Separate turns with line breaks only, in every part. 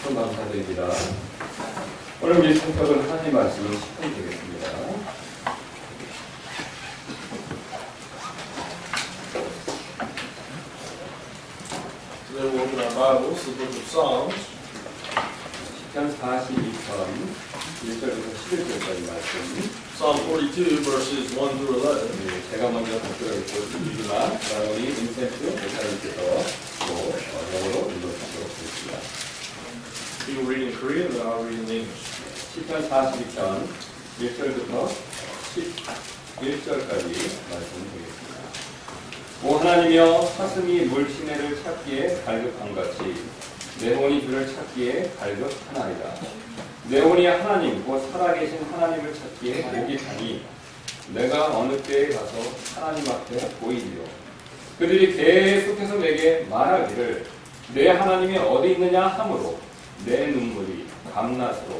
참 감사드립니다. 오늘 우리 성격은 하나님 말씀은 10분 되겠습니다.
Today we'll open our Bibles to the book of Psalms.
시편 42편 1절부터 11절까지 말씀.
Psalm 42 verses 1 through 11.
네, 제가 먼저 답변을 읽어드리지만 우리 인센트 목사님께서 또 영어로 읽어주시도록 하겠습니다.
He will read in Korean and I'll read in English.
시편 42편 1절부터 11절까지 말씀드리겠습니다. 오 하나님이여 사슴이 물시내를 찾기에 갈급함같이 내 혼이 주를 찾기에 갈급하나이다. 내 혼이 하나님 곧 살아계신 하나님을 찾기에 목이 타니 내가 어느 때에 가서 하나님 앞에 보이리요. 그들이 계속해서 내게 말하기를 내 하나님이 어디 있느냐 하므로 내 눈물이 밤낮으로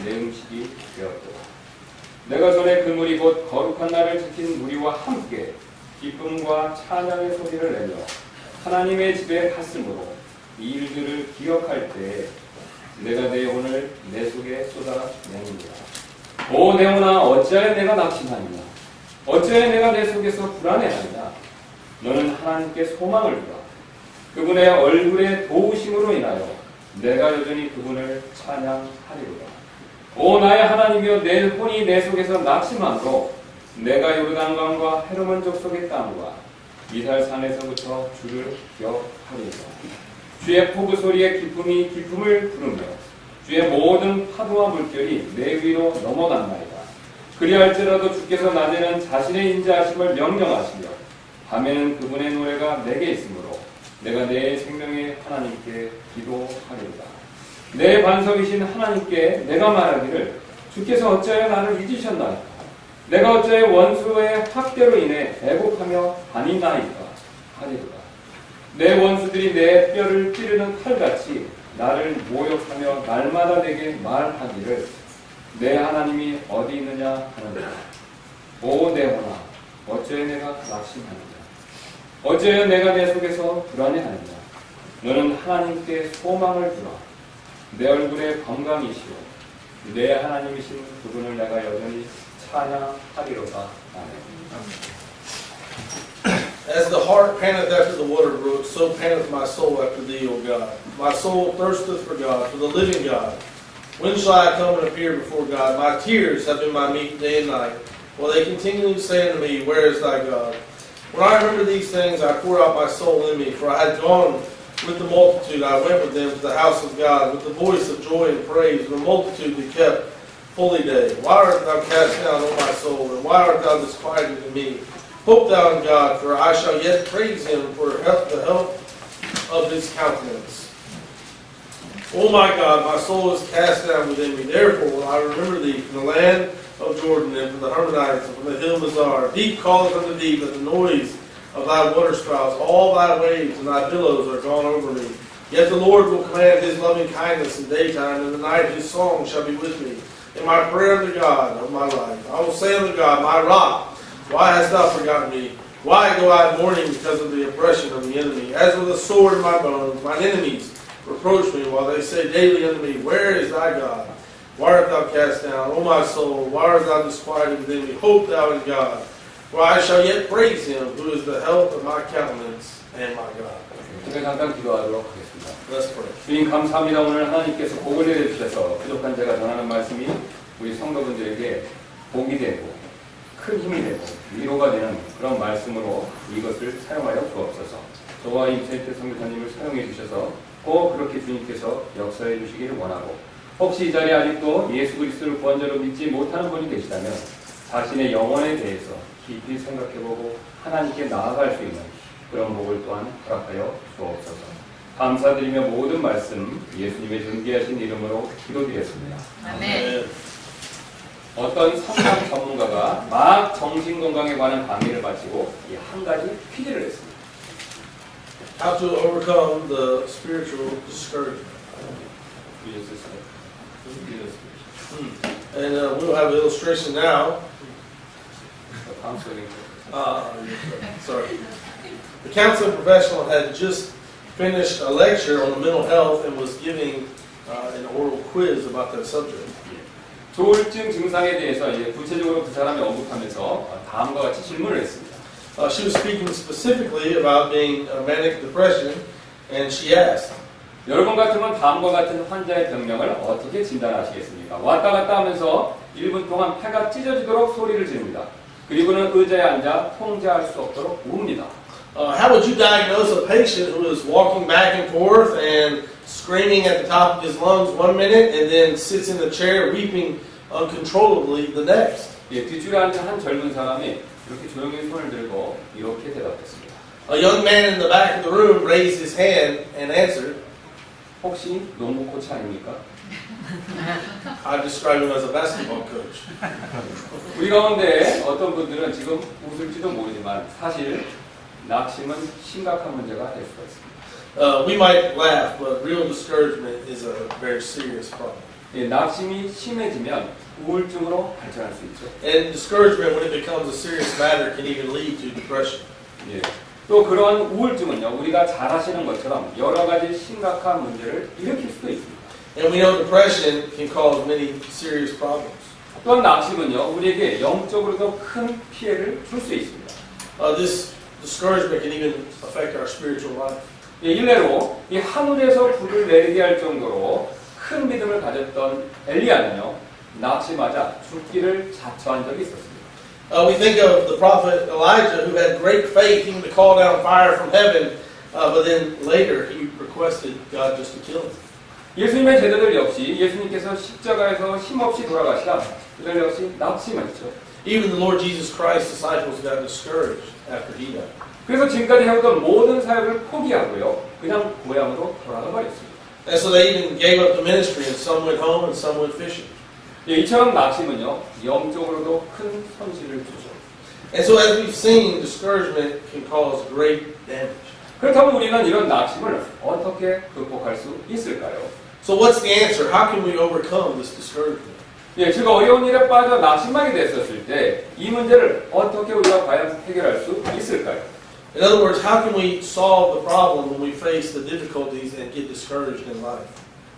내 음식이 되었도다. 내가 전에 그 물이 곧 거룩한 날을 지킨 무리와 함께 기쁨과 찬양의 소리를 내며 하나님의 집에 갔으므로 이 일들을 기억할 때에 내가 내 혼을 내 속에 쏟아내는구나. 오 내 혼아 어찌하여 내가 낙심하느냐. 어찌하여 내가 내 속에서 불안해하느냐. 너는 하나님께 소망을 두라. 그분의 얼굴의 도우심으로 인하여 내가 여전히 그분을 찬양하리로다. 오 나의 하나님이여 내 혼이 내 속에서 낙심함으로 내가 요르단강과 헤르몬 족속의 땅과 이살산에서부터 주를 기억하리로다. 주의 포구 소리에 기쁨이 기쁨을 부르며 주의 모든 파도와 물결이 내 위로 넘어간나이다. 그리할지라도 주께서 낮에는 자신의 인자하심을 명령하시며 밤에는 그분의 노래가 내게 있으므로 내가 내 생명의 하나님께 기도하리로다. 내 반석이신 하나님께 내가 말하기를 주께서 어찌하여 나를 잊으셨나이까. 내가 어찌하여 원수의 학대로 인해 애곡하며 다니나이까 하리로다. 내 원수들이 내 뼈를 찌르는 칼같이 나를 모욕하며 날마다 내게 말하기를 내 하나님이 어디 있느냐 하는도다. 오 내 혼아 어찌하여 내가 낙심하느냐. 어찌하여 내가 내 속에서 불안해하느냐. 너는 하나님께 소망을 두라. 내 얼굴에 건강이시오. 내 하나님이신 그분을 내가 여전히 찬양하리로다. 아멘.
As the hart panteth after the water brook, so panteth my soul after thee, O God. My soul thirsteth for God, for the living God. When shall I come and appear before God? My tears have been my meat day and night, while they continually say unto me, Where is thy God? When I remember these things, I pour out my soul in me, for I had gone with the multitude. I went with them to the house of God, with the voice of joy and praise, with a multitude that kept holy day. Why art thou cast down, O my soul, and why art thou disquieted in me? Hope thou in God, for I shall yet praise him for the help of his countenance. O my God, my soul is cast down within me. Therefore will I remember thee from the land of Jordan, and from the Hermonites, and from the hill Mizar. Deep calleth unto deep at the noise of thy waterspouts. All thy waves and thy billows are gone over me. Yet the Lord will command his loving kindness in daytime, and in the night his song shall be with me. In my prayer unto God of my life, I will say unto God, my rock, why hast thou forgotten me? Why go I mourning because of the oppression of the enemy? As with a sword in my bones, mine enemies reproach me, while they say daily unto me, Where is thy God? Why art thou cast down, O my soul? Why art thou disquieted within me? Hope thou in God, for I shall yet praise him, who is the health of my countenance and my God.
제가 잠깐 기도하도록 하겠습니다.
Let's pray.
주님 감사합니다. 오늘 하나님께서 복을 내려주셔서 부족한 제가 전하는 말씀이 우리 성도분들에게 복이 되고 큰 힘이 되고 위로가 되는 그런 말씀으로 이것을 사용하여 주옵소서. 저와 임세태 선교사님을 사용해 주셔서 꼭 그렇게 주님께서 역사해 주시기를 원하고, 혹시 이 자리에 아직도 예수 그리스도를 구원자로 믿지 못하는 분이 계시다면 자신의 영혼에 대해서 깊이 생각해보고 하나님께 나아갈 수 있는 그런 복을 또한 허락하여 주옵소서. 감사드리며 모든 말씀 예수님의 존귀하신 이름으로 기도드렸습니다.
아멘.
어떤 성당 전문가가 막 정신건강에 관한 강의를 마치고 이 한 가지 퀴즈를 했습니다.
How to overcome the spiritual discouragement. And we'll have an illustration now. Sorry. The counseling professional had just finished a lecture on mental health and was giving an oral quiz about that subject.
조울증 증상에 대해서 이제 구체적으로 그 사람이 언급하면서 다음과 같이 질문을 했습니다.
She was speaking specifically about being manic depression, and she asked,
여러분 같으면 다음과 같은 환자의 병명을 어떻게 진단하시겠습니까? 왔다 갔다 하면서 1분 동안 폐가 찢어지도록 소리를 지릅니다. 그리고는 의자에 앉아 통제할 수 없도록 웁니다.
how would you diagnose a patient who is walking back and forth and screaming at the top of his lungs one minute and then sits in the chair weeping uncontrollably the next?
예, 뒷줄에 앉은 한 젊은 사람이 이렇게 조용히 손을 들고 이렇게 대답했습니다.
A young man in the back of the room raised his hand and answered,
혹시 농구 코치 아닙니까?
I describe him as a basketball coach.
우리 가운데 어떤 분들은 지금 웃을지도 모르지만 사실 낙심은 심각한 문제가 될 수가 있습니다.
We might laugh, but real discouragement is a very serious problem.
예, 낙심이 심해지면 우울증으로 발전할 수 있죠.
And discouragement, when it becomes a serious matter, can even lead to depression.
예. 또 그런 우울증은요, 우리가 잘 아시는 것처럼 여러 가지 심각한 문제를 일으킬 수도 있습니다.
And we know depression can cause many serious problems.
또한 낙심은요, 우리에게 영적으로도 큰 피해를 줄 수 있습니다.
This discouragement can even affect our spiritual life.
예, 일례로 이 하늘에서 불을 내리게 할 정도로 큰 믿음을 가졌던 엘리야는요, 낙심하자 죽기를 자처한 적이 있었습니다.
We think of the prophet Elijah, who had great faith even to call down fire from heaven, but then later he requested God just to kill him.
예수님의 제자들 역시 예수님께서 십자가에서 힘없이 돌아가시다 그들 역시 낙심했죠.
Even the Lord Jesus Christ's disciples got discouraged after he died.
그래서 지금까지 해오던 모든 사역을 포기하고요, 그냥 고향으로 돌아가 버렸습니다.
And so they even gave up the ministry, and some went home and some went fishing.
예, 이처럼 낙심은요, 영적으로도 큰 손실을 주죠.
And so as we've seen, discouragement can cause great damage.
그렇다면 우리는 이런 낙심을 어떻게 극복할 수 있을까요?
So what's the answer? How can we overcome this discouragement?
예, 제가 어려운 일에 빠져 낙심하게 됐었을 때 이 문제를 어떻게 우리가 과연 해결할 수 있을까요?
In other words, how can we solve the problem when we face the difficulties and get discouraged in life?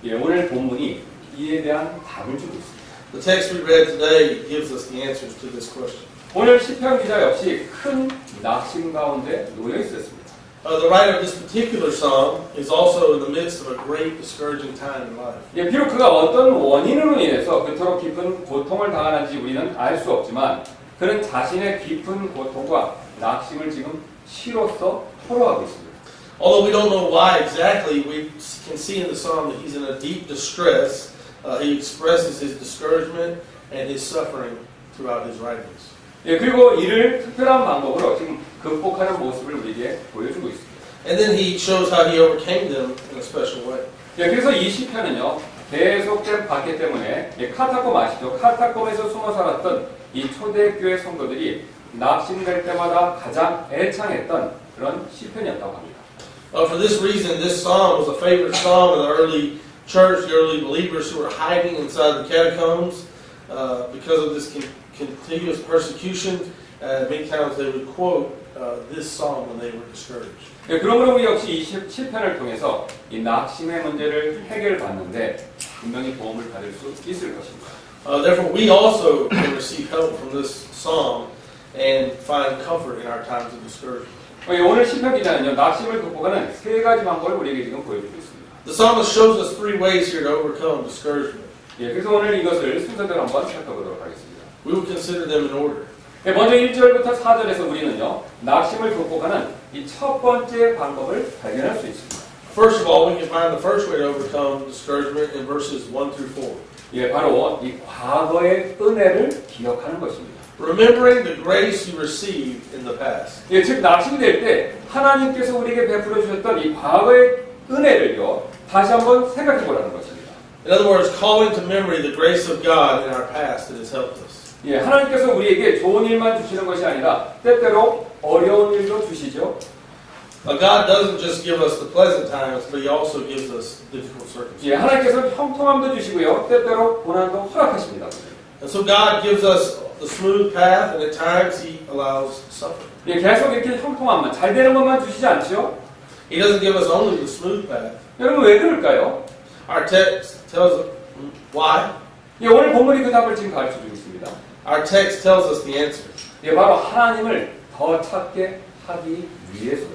예, 오늘 본문이 이에 대한 답을 주고 있습니다.
The text we read today gives us the answers to this question.
오늘 시편 기자 역시 큰 낙심 가운데 놓여 있었습니다.
The writer of this particular psalm is also in the midst of a great discouraging time in life.
예, 비록 그가 어떤 원인으로 인해서 그토록 깊은 고통을 당하는지 우리는 알 수 없지만 그는 자신의 깊은 고통과 낙심을 지금 시로써 토로하고 있습니다.
Although we don't know why exactly, we can see in the psalm that he's in a deep distress. He expresses his discouragement and his suffering throughout his writings.
예, 그리고 이를 특별한 방법으로 지금 극복하는 모습을 우리에게 보여주고 있습니다.
And then he shows how he overcame them in a special way.
예, 그래서 이 시편은요, 계속된 박해 때문에 카타콤 아시죠? 카타콤에서 숨어 살았던 이 초대교회 성도들이 낙심될 때마다 가장 애창했던 그런 시편이었다고 합니다.
For this reason, this psalm was a favorite psalm of the early church, the early believers who were hiding inside the catacombs because of this continuous persecution. Many times they would quote this psalm when they were discouraged.
예, 그러므로 우리 역시 이 시편을 통해서 이 낙심의 문제를 해결받는데 분명히 도움을 받을 수 있을 것입니다.
Therefore, we also can receive help from this psalm and find comfort in our times of discouragement.
오늘 시편 기자는요, 낙심을 극복하는 세 가지 방법을 우리에게 지금 보여주고 있습니다.
The psalmist shows us three ways here to overcome discouragement.
예, 그래서 오늘 이것을 순서대로 한번 살펴보도록 하겠습니다.
We will consider them in order.
예, 먼저 1절부터 4절에서 우리는요, 낙심을 극복하는 이 첫 번째 방법을 발견할 수 있습니다.
First of all, we can find the first way to overcome discouragement in verses 1 through 4.
예, 바로 이 과거의 은혜를 기억하는 것입니다.
Remembering the grace you received in the past.
예, 즉 낙심이 될 때 하나님께서 우리에게 베풀어 주셨던 이 과거의 은혜를요, 다시 한번 생각해 보라는 것입니다.
In other words, calling to memory the grace of God in our past that has helped us.
예, 하나님께서 우리에게 좋은 일만 주시는 것이 아니라 때때로 어려운 일도 주시죠.
God doesn't just give us the pleasant times, but He also gives us difficult circumstances.
예, 하나님께서 형통함도 주시고요, 때때로 고난도 허락하십니다.
And so God gives us the smooth path, and at times He allows suffering.
예, 계속 이렇게 형통함만, 잘 되는 것만 주시지 않죠?
He doesn't give us only the smooth path.
여러분 왜 그럴까요?
Our text tells us why.
예, 오늘 본문이 그 답을 지금 가르쳐주고 있습니다.
Our text tells us the answer.
예, 바로 하나님을 더 찾게 하기 위해서죠.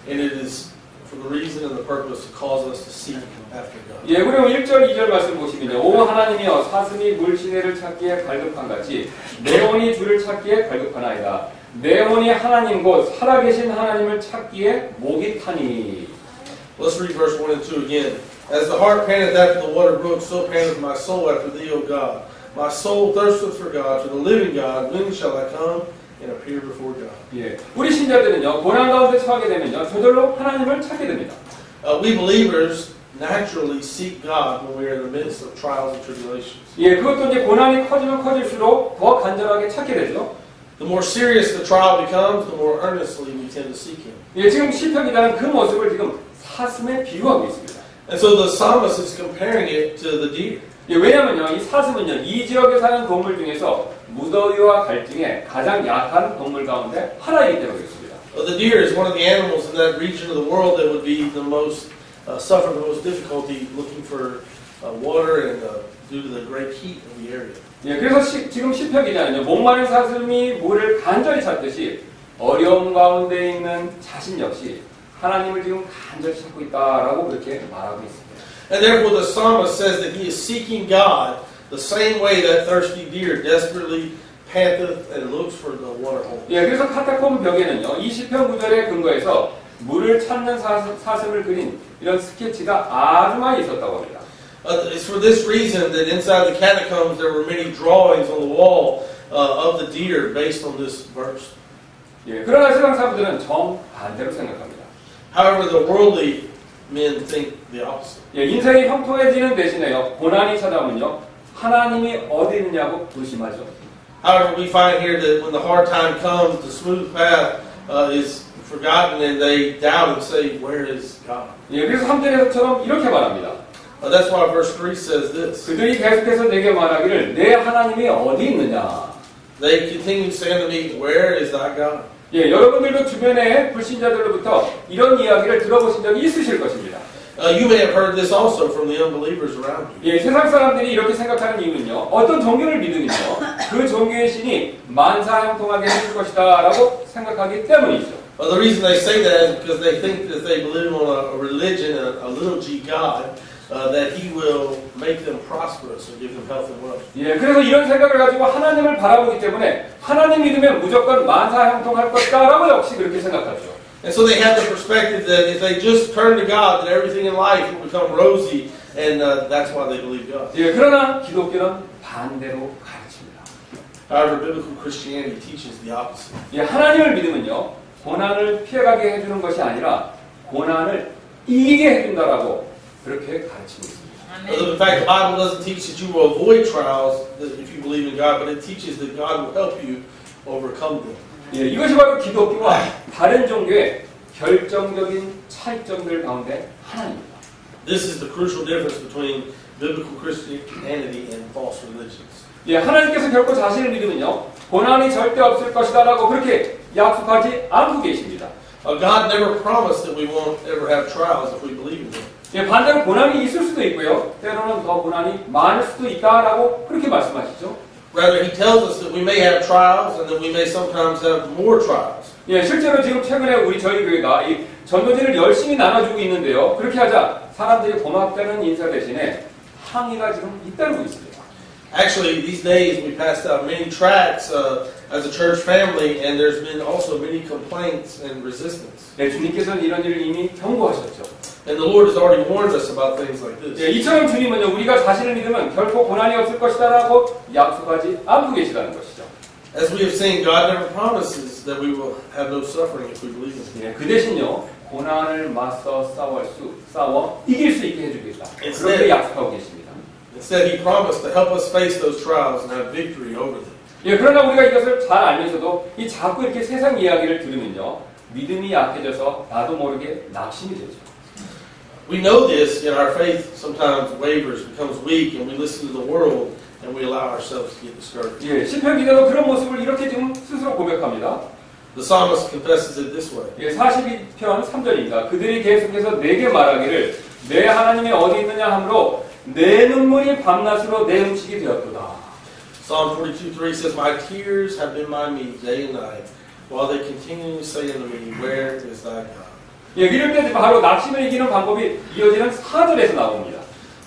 And it is for the reason and the purpose to cause us to seek after God.
예, 그리고 1절, 2절 말씀 보시면요. 오 하나님이여 사슴이 물시내를 찾기에 갈급한 같이 내 혼이 주를 찾기에 갈급하나이다. 내 혼이 하나님 곧 살아계신 하나님을 찾기에 목이 타니.
Let's read verse 1 and 2 again. As the hart panteth after the water brook, so panteth my soul after thee, O God. My soul thirsteth for God, for the living God. When shall I come and appear before God?
예, 우리 신자들은요 고난 가운데 처하게 되면요 저절로 하나님을 찾게 됩니다.
We believers naturally seek God when we are in the midst of trials and tribulations.
예, 그것도 이제 고난이 커지면 커질수록 더 간절하게 찾게 되죠.
The more serious the trial becomes, the more earnestly we tend to seek Him.
예, 지금 시편기자는 그 모습을 지금 사슴에 비유하고 있습니다.
And so the psalmist is comparing it to the deer.
예, 왜냐면요 이 사슴은요 이 지역에 사는 동물 중에서 무더위와 갈증에 가장 약한 동물 가운데 하나이기 때문에 그렇습니다.
The deer is one of the animals in that region of the world that would be the most suffer the most difficulty looking for water and due to the great heat of the area.
예, 그래서 지금 시편 기자는요 목마른 사슴이 물을 간절히 찾듯이 어려움 가운데 있는 자신 역시 하나님을 지금 간절히 찾고 있다라고 그렇게 말하고 있습니다.
And therefore the psalmist says that he is seeking God the same way that thirsty deer desperately panteth and looks for the water hole.
예, 그래서 카타콤 벽에는요 이 시편 구절에 근거해서 물을 찾는 사슴을 그린 이런 스케치가 아주 많이 있었다고 합니다.
It's for this reason that inside the catacombs there were many drawings on the wall of the deer based on this verse.
예, 그러나 세상 사람들은 정반대로 생각합니다.
However, the worldly men think the opposite.
예, 인생이 형통해지는 대신에요 고난이 찾아오면요 하나님이 어디 있느냐고 의심하죠.
However, we find here that when the hard time comes, the smooth path is forgotten and they doubt and say, where is God?
예, 그래서 3절에서처럼 이렇게 말합니다.
That's why verse 3 says this.
그들이 계속해서 내게 말하기를 내 하나님이 어디 있느냐.
They continue saying to me, where is thy God?
예, 여러분들도 주변의 불신자들로부터 이런 이야기를 들어보신 적이 있으실 것입니다.
You may have heard this also from the unbelievers around you.
예, 세상 사람들이 이렇게 생각하는 이유는요. 어떤 종교를 믿으면요. 그 종교의 신이 만사형통하게 해줄 것이다 라고 생각하기 때문이죠.
The reason they say that is because they think that they believe on a religion, a little g God, that He will make them prosperous and give them health and wealth.
예, 그래서 이런 생각을 가지고 하나님을 바라보기 때문에 하나님 믿으면 무조건 만사형통할 것이다라고 역시 그렇게 생각하죠.
And so they have the perspective that if they just turn to God, that everything in life will become rosy, and that's why they believe God.
예, 그러나 기독교는 반대로 가르칩니다.
However, biblical Christianity teaches the opposite.
예, 하나님을 믿으면요 고난을 피해가게 해주는 것이 아니라 고난을 이기게 해준다라고 그렇게 가르치고 있습니다.
In fact, the Bible doesn't teach that you will avoid trials if you believe in God, but it teaches that God will help you overcome them.
예, 이것이 바로 기독교와 다른 종교의 결정적인 차이점들 가운데 하나입니다.
This is the crucial difference between biblical Christianity and false religions.
예, 하나님께서 결코 자신을 믿으면요 고난이 절대 없을 것이다라고 그렇게 약속하지 않고 계십니다.
God never promised that we won't ever have trials if we believe in Him.
예, 반대로 고난이 있을 수도 있고요. 때로는 더 고난이 많을 수도 있다라고 그렇게 말씀하시죠.
Rather, He tells us that we may have trials and that we may sometimes have more trials.
예, 실제로 지금 최근에 저희 교회가 이 전도지를 열심히 나눠주고 있는데요. 그렇게 하자 사람들이 고맙다는 인사 대신에 항의가 지금 잇따르고 있습니다.
Actually, these days we passed out many tracts as a church family, and there's been also many complaints and resistance.
네, 주님께서는 이런 일을 이미 경고하셨죠.
And the Lord has already warned us about things like this.
예, 이처럼 주님은요, 우리가 자신을 믿으면 결코 고난이 없을 것이다라고 약속하지 않고 계시다는 것이죠.
As we have seen, God never promises that we will have no suffering if we believe in Him.
예, 그 대신요, 고난을 맞서 싸워 이길 수 있게 해주겠다. 그렇게 약속하고 계십니다.
Instead, He promised to help us face those trials and have victory over them.
예, 그러나 우리가 이것을 잘 알면서도 이 자꾸 이렇게 세상 이야기를 들으면요, 믿음이 약해져서 나도 모르게 낙심이 되죠.
We know this, yet our faith sometimes wavers, becomes weak, and we listen to the world, and we allow ourselves to get discouraged.
예, 시편 기자도 그런 모습을 이렇게 지금 스스로 고백합니다.
The psalmist confesses it this way.
예, 42편 3절입니다. 그들이 계속해서 내게 말하기를 내 하나님이 어디 있느냐 하므로 내 눈물이 밤낮으로 내 음식이 되었도다.
Psalm 42:3 says, My tears have been my meat day and night, while they continually say unto me, Where is thy God?
예, 이럴 때 바로 낙심을 이기는 방법이 이어지는 4절에서 나옵니다.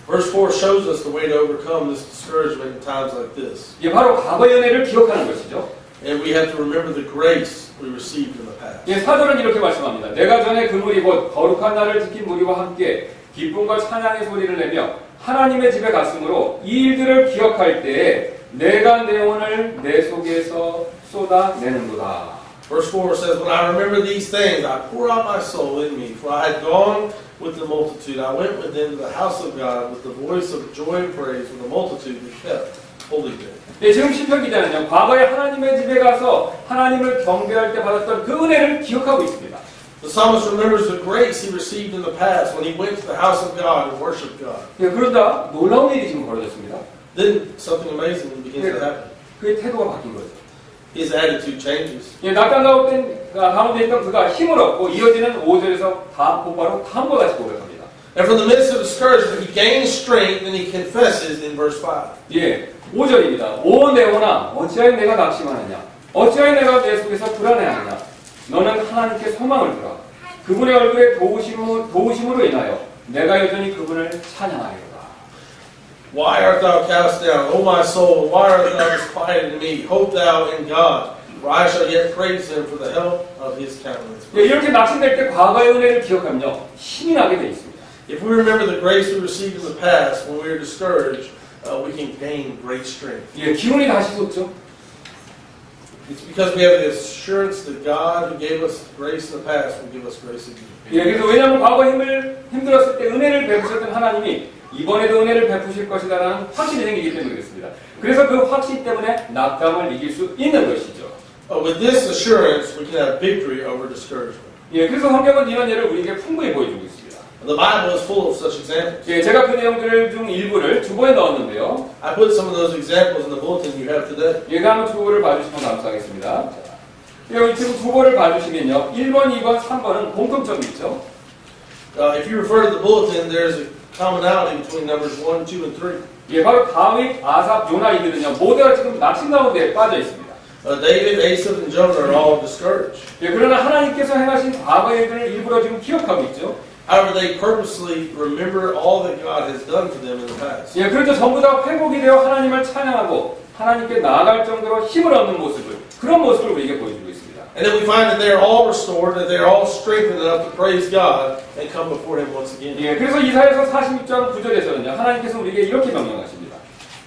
Verse 4 shows us the way to overcome this discouragement in times like this.
예, 바로 과거의 은혜를 기억하는 것이죠.
And we have to remember the grace we received in the past.
예, 4절은 이렇게 말씀합니다. 내가 전에 그 무리 곧 거룩한 날을 지킨 무리와 함께 기쁨과 찬양의 소리를 내며 하나님의 집에 갔으므로 이 일들을 기억할 때에 내가 내 영혼을 내 속에서 쏟아내는도다.
Verse 4 says, When I remember these things, I pour out my soul in me. For I had gone with the multitude. I went within the house of God with the voice of joy and praise with the multitude that kept holy day.
예, 지금 시편 기자는요, 과거에 하나님의 집에 가서 하나님을 경배할 때 받았던 그 은혜를 기억하고 있습니다.
The psalmist remembers the grace he received in the past when he went to the house of God and worshiped God.
예, 그런다 놀라운 일이 지금 벌어졌습니다.
Then something amazing begins to happen.
그의 태도가 바뀐 거죠.
His attitude changes.
예, 낙담 가운데 있던 그가 힘을 얻고 이어지는 5절에서 곧바로 다음과 같이 고백합니다.
And from the midst of discouragement, he gains strength and he confesses in verse 5.
예, 5절입니다. 오 내 영혼아, 어찌하여 내가 낙심하느냐? 어찌하여 내가 내 속에서 불안해하느냐? 너는 하나님께 소망을 두라. 그분의 얼굴에 도우심으로 인하여 내가 여전히 그분을 찬양하리로다.
Why art thou cast down, O my soul? Why art thou disquieted in me? Hope thou in God, for I shall yet praise him for the help of his countenance.
예, 이렇게 낙심될 때 과거의 은혜를 기억하면요, 힘이 나게 돼 있습니다.
If we remember the grace we received in the past when we were discouraged, we can gain great strength.
예, 기운이 다시 솟죠.
It's because we have the assurance that God who gave us grace in the past will give us grace again.
예, 그래서 왜냐하면 과거 힘들었을 때 은혜를 베푸셨던 하나님이 이번에도 은혜를 베푸실 것이다라는 확신이 생기기 때문에 그렇습니다. 그래서 그 확신 때문에 낙담을 이길 수 있는 것이죠.
With this assurance, we can have victory over discouragement.
예, 그래서 성경은 이런 예를 우리에게 풍부히 보여주고 있습니다.
The Bible is full of such examples.
예, 제가 그 내용들 중 일부를 주보에 넣었는데요.
I put some of those examples in the bulletin you have today.
예, 한번 주보를 봐주시면 감사하겠습니다. 자, 여기 지금 주보를 봐주시면요, 1번, 2번, 3번은 공통점이 있죠.
If you refer to the bulletin, there's a commonality between numbers 1, 2, and 3.
예, 바로 다윗, 아삽, 요나 이들은요, 모두가 지금 낙심 가운데 빠져 있습니다.
David, Asaph, and Jonah are all discouraged.
예, 그러나 하나님께서 행하신 과거의 일들을 일부러 지금 기억하고 있죠.
However, they purposely remember all that God has done for them in the past.
예, 그렇죠. 전부 다 회복이 되어 하나님을 찬양하고 하나님께 나아갈 정도로 힘을 얻는 모습을, 그런 모습을 우리에게 보여주고 있습니다.
And then we find that they are all restored, that they are all strengthened enough to praise God and come before Him once again.
예, 그래서 이사야서 46장 9절에서는요, 하나님께서 우리에게 이렇게 명령하십니다.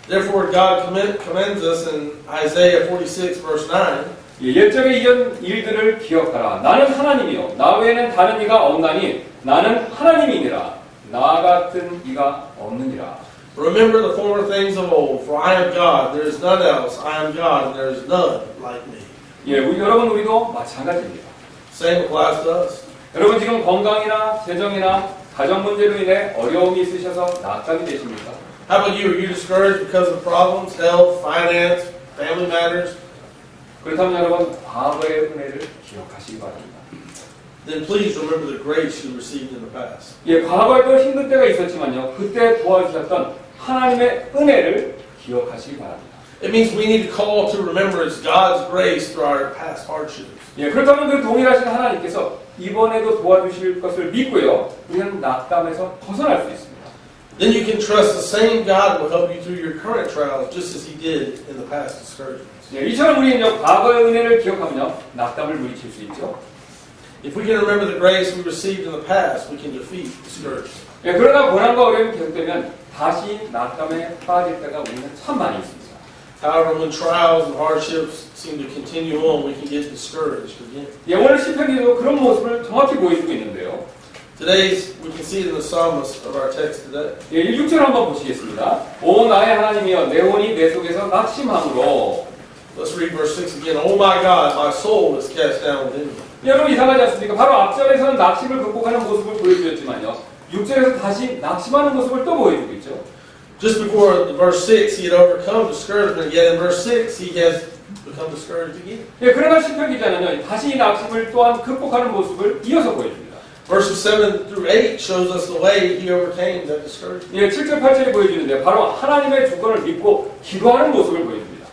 Therefore, God commends us in Isaiah 46, verse 9.
예, 옛적의 이전 일들을 기억하라. 나는 하나님이요. 나 외에는 다른 이가 없나니 나는 하나님이니라. 나 같은 이가 없느니라.
Remember the former things of old, for I am God, there is none else. I am God, and there is none like me.
예, 여러분 우리도 마찬가지입니다.
Same applies to us.
여러분 지금 건강이나 재정이나 가정 문제로 인해 어려움이 있으셔서 낙담이 되십니까?
How about you? Are you discouraged because of problems, health, finance, family matters?
그렇다면 여러분 과거의 은혜를 기억하시기 바랍니다.
Then please remember the grace you received in the past.
예, 과거에도 힘든 때가 있었지만요, 그때 도와주셨던 하나님의 은혜를 기억하시기 바랍니다.
It means we need to call to remembrance God's grace through our past hardships.
예, 그렇다면 그 동일하신 하나님께서 이번에도 도와주실 것을 믿고요, 우리는 낙담에서 벗어날 수 있습니다.
Then you can trust the same God will help you through your current trials, just as He did in the past discouragements.
예, 이처럼 우리는요, 과거의 은혜를 기억하면요, 낙담을 물리칠 수 있죠.
If we can remember the grace we received in the past, we can defeat discouragement.
예, 그러나 고난과 어려움이 계속되면 다시 낙담에 빠질 때가 우리는 참 많이 있습니다.
However, when trials and hardships seem to continue on, we can get discouraged again.
예, 오늘 시편기도 그런 모습을 정확히 보여주고 있는데요.
Today's, we can see it in the psalmist of our text today.
예, 6절 한번 보시겠습니다. 오 나의 하나님이여 내 혼이 내 속에서 낙심함으로.
Let's read verse 6 again. Oh my God, my soul is cast down within me.
여러분 이상하지 않습니까? 바로 앞절에서는 낙심을 극복하는 모습을 보여주었지만요, 6절에서 다시 낙심하는 모습을 또 보여주고 있죠.
Just before the verse 6, he had overcome discouragement, yet in verse 6, he has become discouraged again.
예, 그러나 시편 기자는요, 다시 이 낙심을 또한 극복하는 모습을 이어서 보여줍니다.
Verses 7 through 8 shows us the way he overcame that discouragement.
예, 7절 8절이 보여주는데 바로 하나님의 주권을 믿고 기도하는 모습을 보여줍니다.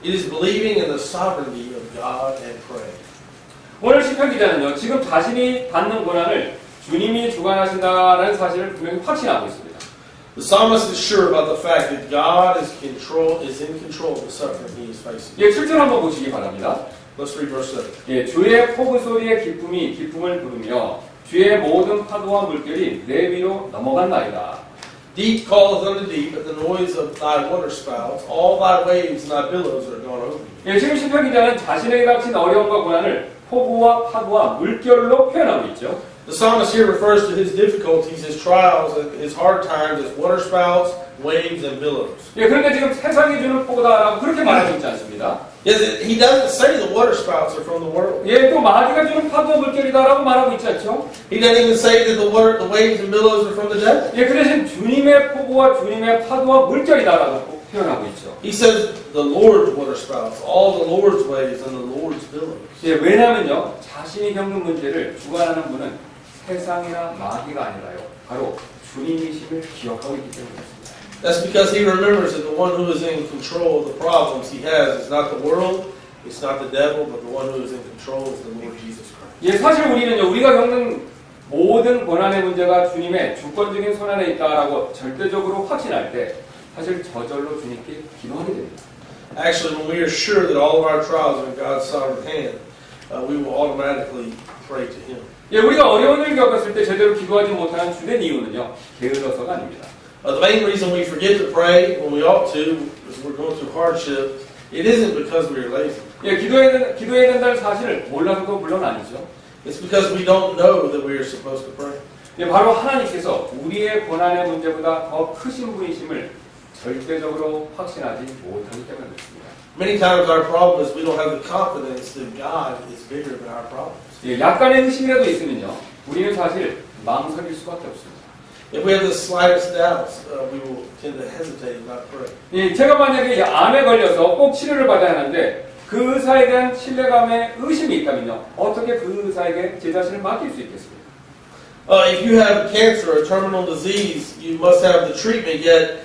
It is believing in the sovereignty of God and praying.
오늘 시편 기자는요, 지금 자신이 받는 고난을 주님이 주관하신다는 사실을 분명히 확신하고 있습니다.
The psalmist is sure about the fact that God is in control of the suffering he is facing.
예, 7절 한번 보시기 바랍니다.
Let's read verse 7.
예, 주의 포구 소리의 기쁨이 기쁨을 부르며 주의 모든 파도와 물결이 내 위로 넘어간나이다.
Deep calleth unto deep at the noise of thy waterspouts. All thy waves and thy billows are gone over you.
예, 지금 시편 기자는 자신에게 닥친 어려움과 고난을 폭우와 파도와 물결로 표현하고 있죠.
The psalmist here refers to his difficulties, his trials, and his hard times as waterspouts, waves, and billows.
예, 그런데 지금 세상이 주는 폭우다라고 그렇게 말하고 있지 않습니다.
Yes, he doesn't say the waterspouts are from the world.
예, 또 마귀가 주는 파도와 물결이다라고 말하고 있지 않죠?
He doesn't even say that the waves and billows are from the devil.
예, 그 대신 주님의 폭우와 주님의 파도와 물결이다라고 표현하고 있죠.
He says the Lord's waterspouts, all the Lord's waves and the Lord's billows.
예, 왜냐면요, 자신이 겪는 문제를 주관하는 분은 세상이나 마귀가 아니라요, 바로 주님이심을 기억하고 있기 때문입니다.
That's because he remembers that the one who is in control of the problems he has is not the world, it's not the devil, but the one who is in control is the Lord Jesus Christ.
예, 사실 우리는요, 우리가 겪는 모든 고난의 문제가 주님의 주권적인 손 안에 있다라고 절대적으로 확신할 때 사실 저절로 주님께 기도하게 됩니다.
Actually, when we are sure that all of our trials are in God's sovereign hand, we will automatically pray to Him.
예, 우리가 어려운 일을 겪었을 때 제대로 기도하지 못하는 주된 이유는요, 게을러서가 아닙니다.
The main reason we forget to pray when we ought to is we're going through hardship. It isn't because we're lazy.
예, 기도해야 된다는 사실을 몰라서도 물론 아니죠.
It's because we don't know that we are supposed to pray.
예, 바로 하나님께서 우리의 고난의 문제보다 더 크신 분이심을 절대적으로 확신하지 못하기 때문에 그렇습니다.
Many times our problem is we don't have the confidence that God is bigger than our problems.
예, 약간의 의심이라도 있으면요, 우리는 사실 망설일 수밖에 없습니다.
If we have the slightest doubts, we will tend to hesitate and not pray.
예, 제가 만약에 암에 걸려서 꼭 치료를 받아야 하는데 그 의사에 대한 신뢰감에 의심이 있다면요, 어떻게 그 의사에게 제 자신을 맡길 수 있겠습니까?
If you have cancer or terminal disease, you must have the treatment. Yet,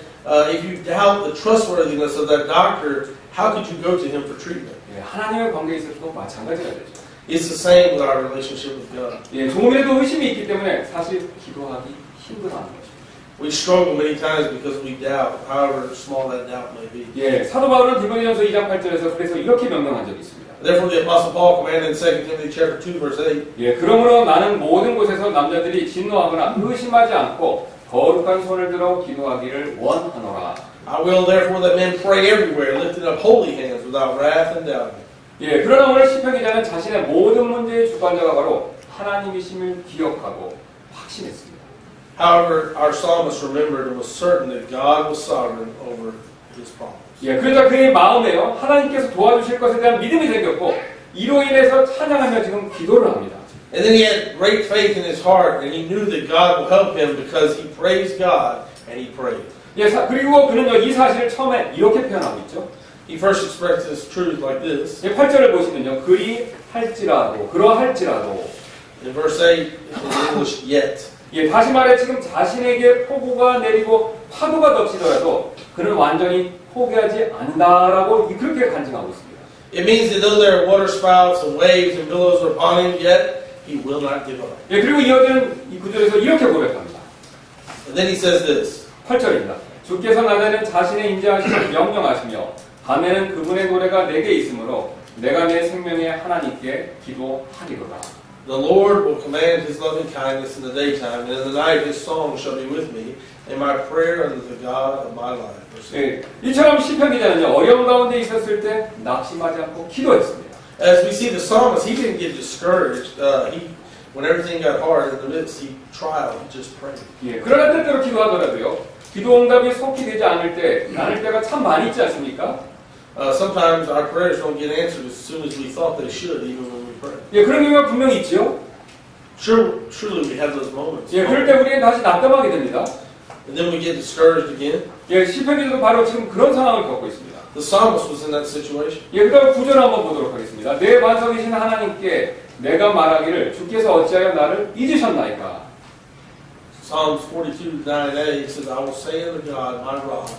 if you doubt the trustworthiness of that doctor, how could you go to him for treatment?
예, 하나님의 관계에 있어서도 마찬가지가 되죠.
It's the same with our relationship with God.
예, 조금이라도 의심이 있기 때문에 사실 기도하기 힘들어하는 것입니다.
We struggle many times because we doubt, however small that doubt may be.
예, 사도 바울은 디모데전서 2장 8절에서 그래서 이렇게 명령한 적이 있습니다.
Therefore, the Apostle Paul commanded in 2 Timothy chapter 2, verse 8.
예, 그러므로 나는 모든 곳에서 남자들이 진노하거나 의심하지 않고 거룩한 손을 들어 기도하기를 원하노라.
I will therefore that men pray everywhere, lifting up holy hands without wrath and doubting.
예, 그러나 오늘 시편 기자는 자신의 모든 문제의 주관자가 바로 하나님이심을 기억하고 확신했습니다.
However, our psalmist remembered and was certain that God was sovereign over his problems.
예, 그러자 그의 마음에요, 하나님께서 도와주실 것에 대한 믿음이 생겼고 이로 인해서 찬양하며 지금 기도를 합니다.
And then he had great faith in his heart, and he knew that God will help him because he praised God and he prayed.
예, 그리고 그는요, 이 사실을 처음에 이렇게 표현하고 있죠.
He first expressed this truth like this.
예, 8절을 보시면요, 그러할지라도
In verse 8, in English, yet.
예, 다시 말해 지금 자신에게 폭우가 내리고 파도가 덮치더라도 그는 완전히 포기하지 않는다라고 그렇게 간증하고 있습니다.
It means that though there are waterspouts and waves and billows are upon him, yet he will not give up.
예, 그리고 이어지는 이 구절에서 이렇게 고백합니다.
And then he says this.
8절입니다. 주께서 낮에는 자신의 인자하심을 명령하시며 밤에는 그분의 노래가 내게 있으므로 내가 내 생명의 하나님께 기도하리로다.
The Lord will command his loving kindness in the daytime, and in the night his song shall be with me, and my prayer unto the God of my life.
예, 이처럼 시편 기자는요, 어려운 가운데 있었을 때 낙심하지 않고 기도했습니다.
As we see the psalmist, he didn't get discouraged. When everything got hard in the midst, he just prayed.
예, 그러나 때때로 기도하더라도요, 기도 응답이 속히 되지 않을 때가 참 많이 있지 않습니까?
Sometimes our prayers don't get answered as soon as we thought they should, even when we pray.
예, 그런 경우가 분명히 있죠.
Truly we have those moments.
예, 그럴 때 우리는 다시 낙담하게 됩니다.
And then we get discouraged again.
예, 시편 기자도 바로 지금 그런 상황을 겪고 있습니다.
The psalmist was in that situation.
예, 그다음 9절 한번 보도록 하겠습니다. 내 반석이신 하나님께 내가 말하기를 주께서 어찌하여 나를 잊으셨나이까.
Psalms 42:9-8 it says, I will say unto God, my rock,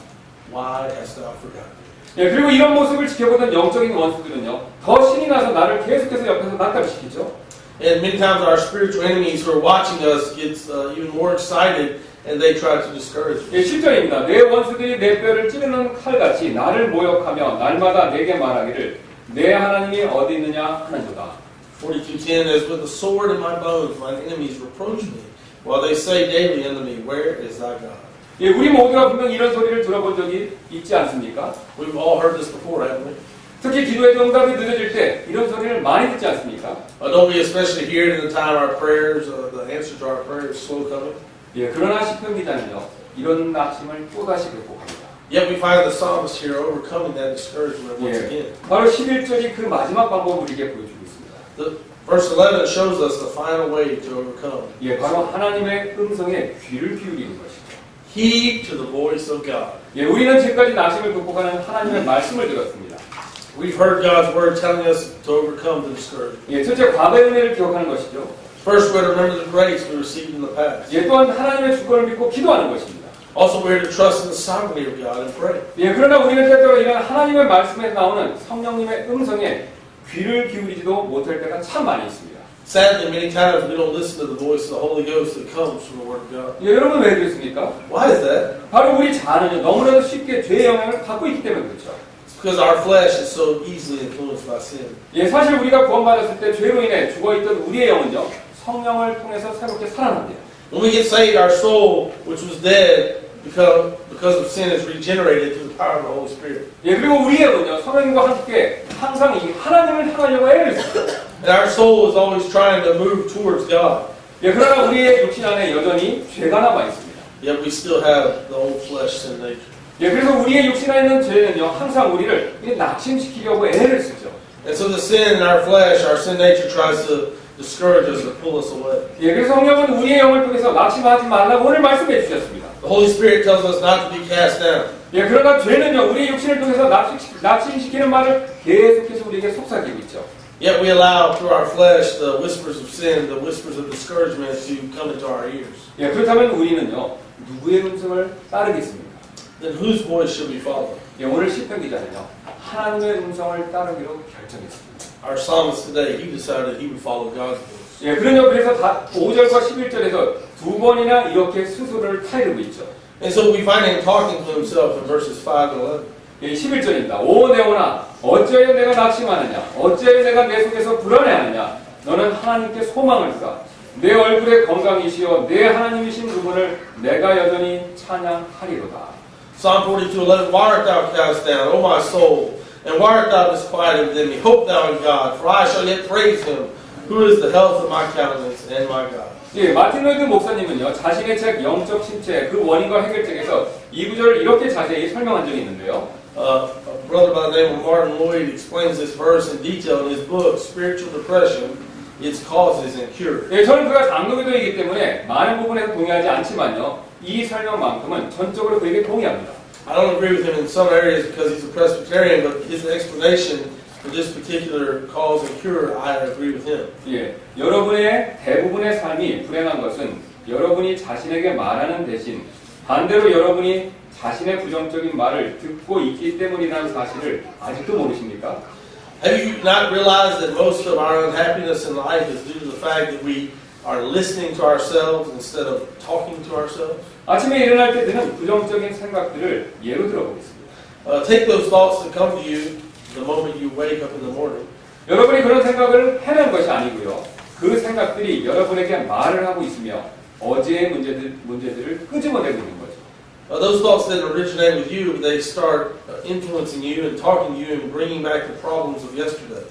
why hast thou forgotten me?
예, 그리고 이런 모습을 지켜보던 영적인 원수들은요, 더 신이 나서 나를 계속해서 옆에서 낯가리시키죠.
And many times our spiritual enemies who are watching us gets even more excited and they try to discourage us.
예, 7절입니다. 내 원수들이 내 뼈를 찌르는 칼같이 나를 모욕하며 날마다 내게 말하기를 내 하나님이 어디 있느냐 하는도다.
42:10 As with the sword in my bones, mine enemies reproach me, while they say daily unto me, where is thy God?
예, 우리 모두가 분명 이런 소리를 들어본 적이 있지 않습니까?
We've all heard this before, haven't we?
특히 기도의 응답이 늦어질 때 이런 소리를 많이 듣지 않습니까?
Don't we especially hear it in the time our prayers, the answer to our prayers is slow coming?
예, 그러나 시편 기자는요, 이런 낙심을 또다시 극복합니다.
Yet we find the psalmist here overcoming that discouragement once
예,
again.
바로 11절이 그 마지막 방법을 우리에게 보여주고 있습니다.
Verse 11 shows us the final way to overcome.
예, 바로 하나님의 음성에 귀를 기울이는 것이죠.
Heed to the voice of God.
예, 우리는 지금까지 낙심을 극복하는 하나님의 말씀을 들었습니다.
We've heard God's word telling us to overcome the discouragement.
예, 첫째 과거의 은혜를 기억하는 것이죠.
First, we're to remember the grace we received in the past.
예, 또한 하나님의 주권을 믿고 기도하는 것입니다.
Also, we're to trust in the sovereignty of God and pray.
예, 그러나 우리는 때때로 이런 하나님의 말씀에 나오는 성령님의 음성에 귀를 기울이지도 못할 때가 참 많이 있습니다.
Sadly, many times we don't listen to the voice of the Holy Ghost that comes from the Word of God.
예, 여러분 왜 그렇습니까?
Why is that?
바로 우리 자아는요, 너무나도 쉽게 죄의 영향을 받고 있기 때문에 그렇죠.
It's because our flesh is so easily influenced by sin.
예, 사실 우리가 구원받았을 때 죄로 인해 죽어있던 우리의 영은요, 성령을 통해서 새롭게 살아납니다.
When we get saved, our soul, which was dead because of sin, is regenerated through the power of the Holy Spirit.
예, 그리고 우리의 영은요, 성령님과 함께 항상 이 하나님을 향하려고 애를 씁니다.
And our soul is always trying to move towards God.
예, 그러나 우리의 육신 안에 여전히 죄가 남아 있습니다.
Yet we still have the old flesh sin nature.
예, 그래서 우리의 육신 안에 있는 죄는요, 항상 우리를 낙심시키려고 애를 쓰죠.
And so the sin in our flesh, our sin nature, tries to discourage us or pull us away.
예, 그래서 성령은 우리의 영을 통해서 낙심하지 말라고 오늘 말씀해 주셨습니다.
The Holy Spirit tells us not to be cast down.
예, 그러나 죄는요, 우리의 육신을 통해서 낙심시키는 말을 계속해서 우리에게 속삭이고 있죠.
Yet we allow through our flesh the whispers of sin, the whispers of discouragement to come into our ears.
예, 그렇다면 우리는요, 누구의 음성을 따르겠습니까?
Then whose voice should we follow?
예, 오늘 시편 기자는요, 하나님의 음성을 따르기로 결정했습니다.
Our psalmist today, he decided he would follow God's voice.
예, 그런요, 그래서 5절과 11절에서 두 번이나 이렇게 스스로를 타이르고 있죠.
And so we find him talking to himself in verses 5 and 11.
예, 11절입니다. 오 네오나 어찌하여 내가 낙심하느냐 어찌하여 내가 내 속에서 불안해하느냐 너는 하나님께 소망을 두라 내 얼굴의 건강이시여 내 하나님이신 그분을 내가 여전히 찬양하리로다.
Psalm 42:11. Why art thou cast down, O my soul? And why art thou disquieted within me? Hope thou in God, for I shall yet praise him, who is the health of my countenance and my God.
예, 마틴 로이드 목사님은요, 자신의 책 영적 침체 그 원인과 해결책에서 이 구절을 이렇게 자세히 설명한 적이 있는데요.
A brother by the name of Martin Lloyd explains this verse in detail in his book, Spiritual Depression, Its Causes and Cure.
예, 저는 그가 장로교도이기 때문에 많은 부분에서 동의하지 않지만요, 이 설명만큼은 전적으로 그에게 동의합니다.
I don't agree with him in some areas because he's a Presbyterian, but his explanation for this particular cause and cure, I agree with him.
예, 여러분의 대부분의 삶이 불행한 것은 여러분이 자신에게 말하는 대신 반대로 여러분이 자신의 부정적인 말을 듣고 있기 때문이라는 사실을 아직도 모르십니까?
Have you not realized that most of our unhappiness in life is due to the fact that we are listening to ourselves instead of talking to ourselves?
아침에 일어날 때 드는 부정적인 생각들을 예로 들어보겠습니다.
Take those thoughts that come to you the moment you wake up in the morning.
여러분이 그런 생각을 해낸 것이 아니고요. 그 생각들이 여러분에게 말을 하고 있으며 어제의 문제들을 끄집어내고 있는 거죠.
Those thoughts didn't originate with you, they start influencing you and talking to you and bringing back the problems of yesterday.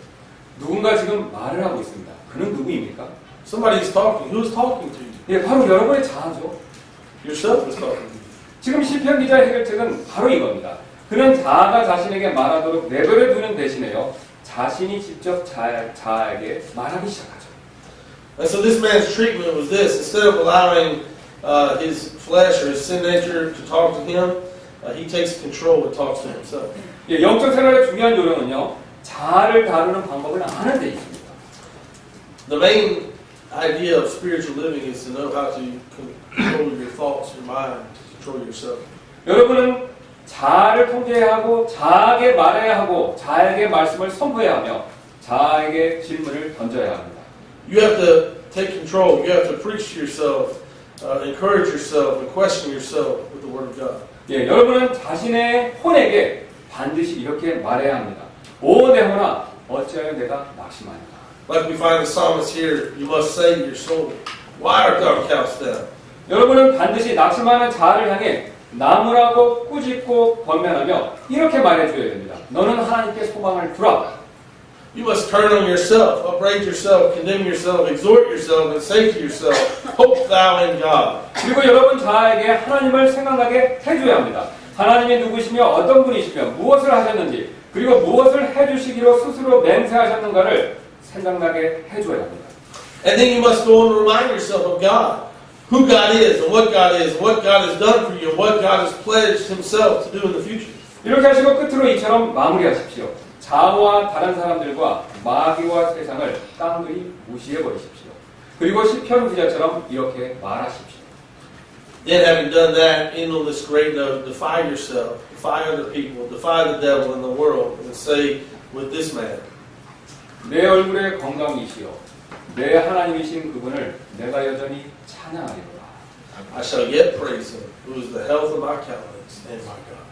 누군가 지금 말을 하고 있습니다. 그는 누구입니까?
Somebody's talking. Who's talking to you?
예, 바로 여러분의 자아죠.
Yourself is talking to you.
지금 시편 기자의 해결책은 바로 이겁니다. 그는 자아가 자신에게 말하도록 내버려 두는 대신에요, 자신이 직접 자아에게 말하기 시작하죠.
And so this man's treatment was this: instead of allowing his flesh or his sin nature to talk to him, he takes control and talks to himself.
예, 영적 생활의 중요한 요령은요, 자아를 다루는 방법을 아는 데 있습니다.
The main idea of spiritual living is to know how to control your thoughts, your mind, to control yourself.
여러분은 자아를 통제해야 하고 자아에게 말해야 하고 자아에게 말씀을 선포해야 하며 자아에게 질문을 던져야 합니다.
You have to take control. You have to preach to yourself, encourage yourself, and question yourself with the Word of God.
예, 여러분은 자신의 혼에게 반드시 이렇게 말해야 합니다. 오 내 혼아 어찌하여 내가 낙심하는가.
Like we find the psalmist here, you must say to your soul, why art thou cast down?
여러분은 반드시 낙심하는 자아를 향해 나무라고 꾸짖고 권면하며 이렇게 말해줘야 됩니다. 너는 하나님께 소망을 두라.
You must turn on yourself, upbraid yourself, condemn yourself, exhort yourself, and say to yourself, hope thou in God.
그리고 여러분 자아에게 하나님을 생각나게 해줘야 합니다. 하나님이 누구시며 어떤 분이시며 무엇을 하셨는지 그리고 무엇을 해주시기로 스스로 맹세하셨는가를 생각나게 해줘야 합니다.
And then you must go on to remind yourself of God. Who God is, and what God is, and what God has done for you, and what God has pledged Himself to do in the future.
이렇게 하시고 끝으로 이처럼 마무리하십시오. 자아와 다른 사람들과 마귀와 세상을 깡그리 무시해버리십시오. 그리고 시편 기자처럼 이렇게 말하십시오.
Then having done that, end on this great note, defy yourself, defy other people, defy the devil and the world, and say with this man,
내 얼굴의 건강이시여 내 하나님이신 그분을 내가 여전히 찬양하리로다.
I shall yet praise Him, who is the health of my countenance and my God.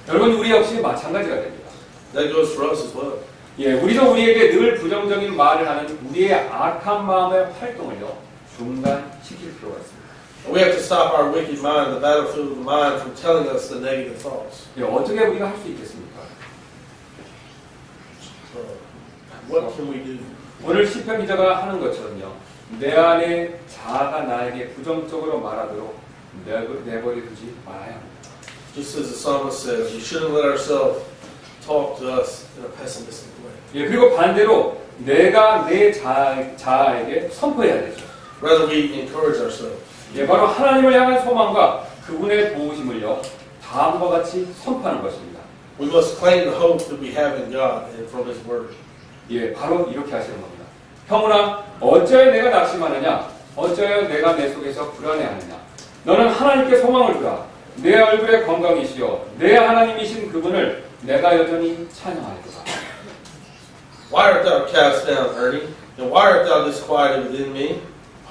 여러분 우리 역시 마찬가지가 됩니다.
That goes for us as well.
예, 우리도 우리에게 늘 부정적인 말을 하는 우리의 악한 마음의 활동을요 중단시킬 필요가 있습니다.
We have to stop our wicked mind, the battlefield of the mind, from telling us the negative thoughts.
예, 어떻게 우리가 할 수 있겠습니까?
What can we do?
오늘 시편 기자가 하는 것처럼요. 내 안에 자아가 나에게 부정적으로 말하도록 내버려 두지 말아야 합니다.
Just as the psalmist says, we shouldn't let ourselves talk to us in a pessimistic way.
예, 그리고 반대로 내가 내 자아에게 선포해야 되죠.
Rather, we encourage ourselves.
예, 바로 하나님을 향한 소망과 그분의 도우심을요 다음과 같이 선포하는 것입니다.
We must claim the hope that we have in God and from His Word.
예, 바로 이렇게 하시는 겁니다. 형우나 어찌하여 내가 낙심하느냐? 어찌하여 내가 내 속에서 불안해하느냐? 너는 하나님께 소망을 두라. 내 얼굴의 건강이시여 내 하나님이신 그분을 내가 여전히 찬양하리로다.
Why art thou cast down, Ernie? And why art thou disquieted within me?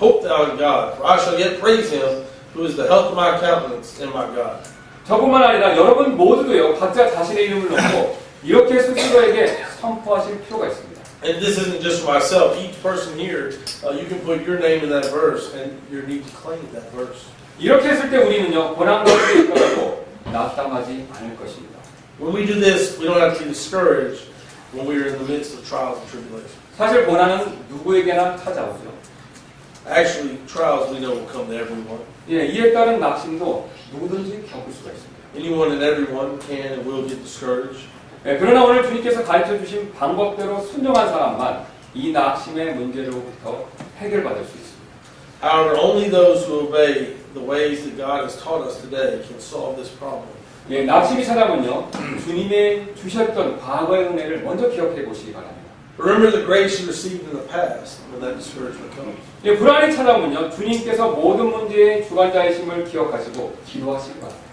Hope thou in God, for I shall yet praise Him, who is the health of my countenance and my God.
저뿐만 아니라 여러분 모두도요 각자 자신의 이름을 놓고 이렇게 스스로에게 선포하실 필요가 있습니다.
And this isn't just for myself. Each person here, you can put your name in that verse, and you need to claim that verse.
이렇게 했을 때 우리는요 고난 가운데 있더라도 낙담하지 않을 것입니다.
When we do this, we don't have to be discouraged when we are in the midst of trials and tribulations.
사실 고난은 누구에게나 찾아오죠.
Actually, trials we know will come to everyone.
예, 이에 따른 낙심도 누구든지 겪을 수가 있습니다.
Anyone and everyone can and will get discouraged.
예, 그러나 오늘 주님께서 가르쳐 주신 방법대로 순종한 사람만 이 낙심의 문제로부터 해결받을 수 있습니다.
However, only those who obey the ways that God has taught us today can solve this problem.
예, 낙심이 찾아오면요 주님의 주셨던 과거의 은혜를 먼저 기억해 보시기 바랍니다.
Remember the grace you received in the past when that discouragement comes.
예, 불안이 찾아오면요 주님께서 모든 문제의 주관자이심을 기억하시고 기도하시기 바랍니다.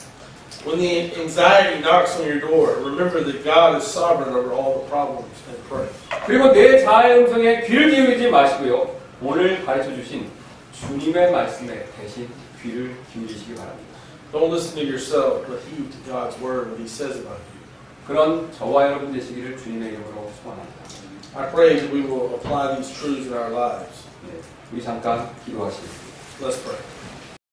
When the anxiety knocks on your door, remember that God is sovereign over all the problems and pray.
그리고 내 자아의 음성에 귀를 기울이지 마시고요 오늘 가르쳐 주신 주님의 말씀에 대신 귀를 기울이시기 바랍니다.
Don't listen to yourself, but heed to God's word when He says about you.
그런 저와 여러분 되시기를 주님의 이름으로 소원합니다.
I pray that we will apply these truths in our lives.
네, 우리 잠깐 기도하시겠습니다.
Let's pray.